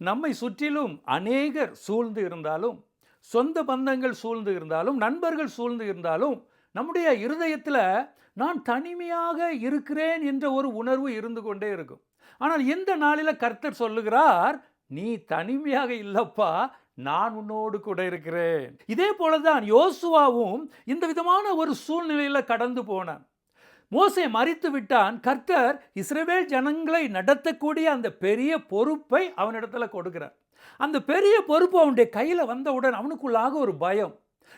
நம்மை சுற்றிலும் அநேகர் சூழ்ந்து இருந்தாலும், சொந்த பந்தங்கள் சூழ்ந்து இருந்தாலும், நண்பர்கள் சூழ்ந்து இருந்தாலும், நம்முடைய இருதயத்தில் நான் தனிமையாக இருக்கிறேன் என்ற ஒரு உணர்வு இருந்து கொண்டே இருக்கும். ஆனால் இந்த நாளில் கர்த்தர் சொல்லுகிறார், நீ தனிமையாக இல்லப்பா, நான் உன்னோடு கூட இருக்கிறேன். இதே போலதான் யோசுவாவும் இந்த விதமான ஒரு சூழ்நிலையில கடந்து போனான். மோசே மரித்து விட்டான். கர்த்தர் இஸ்ரவேல் ஜனங்களை நடத்தக்கூடிய அந்த பெரிய பொறுப்பை அவனிடத்துல கொடுக்கிறார். அந்த பெரிய பொறுப்பு அவனுடைய கையில வந்தவுடன் அவனுக்குள்ளாக ஒரு பயம்.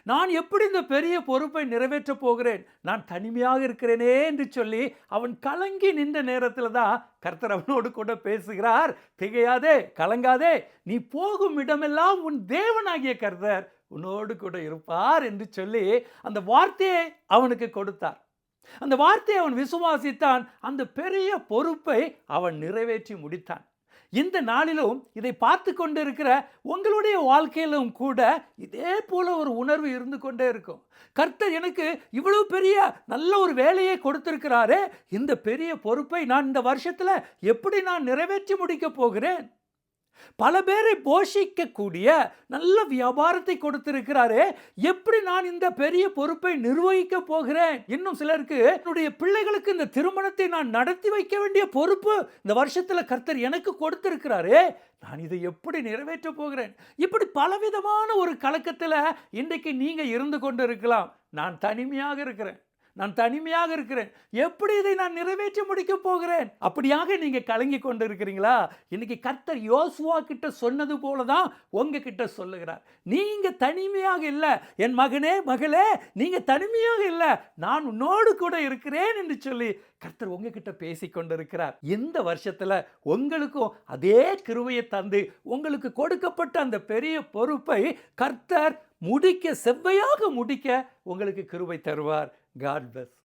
நான் எப்படி இந்த பெரிய பொறுப்பை நிறைவேற்றப் போகிறேன், நான் தனிமையாக இருக்கிறேனே என்று சொல்லி அவன் கலங்கி நின்ற நேரத்தில் தான் கர்த்தர் அவனோடு கூட பேசுகிறார். திகையாதே, கலங்காதே, நீ போகும் இடமெல்லாம் உன் தேவனாகிய கர்த்தர் உன்னோடு கூட இருப்பார் என்று சொல்லி அந்த வார்த்தையை அவனுக்கு கொடுத்தார். அந்த வார்த்தையை அவன் விசுவாசித்தான். அந்த பெரிய பொறுப்பை அவன் நிறைவேற்றி முடித்தான். இந்த நாளிலும் இதை பார்த்து கொண்டிருக்கிற உங்களுடைய வாழ்க்கையிலும் கூட இதே போல ஒரு உணர்வு இருந்து கொண்டே இருக்கும். கர்த்தர் எனக்கு இவ்வளவு பெரிய நல்ல ஒரு வேலையை கொடுத்திருக்கிறாரே, இந்த பெரிய பொறுப்பை நான் இந்த வருஷத்துல எப்படி நான் நிறைவேற்றி முடிக்க போகிறேன்? பல பேரை போஷிக்கக்கூடிய நல்ல வியாபாரத்தை கொடுத்திருக்கிறாரே, எப்படி நான் இந்த பெரிய பொறுப்பை நிர்வகிக்க போகிறேன்? இன்னும் சிலருக்கு என்னுடைய பிள்ளைகளுக்கு இந்த திருமணத்தை நான் நடத்தி வைக்க வேண்டிய பொறுப்பு இந்த வருஷத்துல கர்த்தர் எனக்கு கொடுத்திருக்கிறாரே, நான் இதை எப்படி நிறைவேற்ற போகிறேன்? இப்படி பலவிதமான ஒரு கலக்கத்தில் இன்றைக்கு நீங்க இருந்து கொண்டு இருக்கலாம். நான் தனிமையாக இருக்கிறேன், நான் தனிமையாக இருக்கிறேன், எப்படி இதை நான் நிறைவேற்றி முடிக்க போகிறேன்? அப்படியாக நீங்க கலங்கி கொண்டு இருக்கிறீங்களா? இன்னைக்கு கர்த்தர் யோசுவா கிட்ட சொன்னது போலதான் உங்ககிட்ட சொல்லுகிறார். நீங்க தனிமையாக இல்ல, என் மகனே மகளே, நீங்க தனிமையாக இல்ல, நான் உன்னோடு கூட இருக்கிறேன் என்று சொல்லி கர்த்தர் உங்ககிட்ட பேசி கொண்டிருக்கிறார். இந்த வருஷத்துல உங்களுக்கும் அதே கிருபையை தந்து உங்களுக்கு கொடுக்கப்பட்ட அந்த பெரிய பொறுப்பை கர்த்தர் முடிக்க, செவ்வையாக முடிக்க உங்களுக்கு கிருபை தருவார். God bless.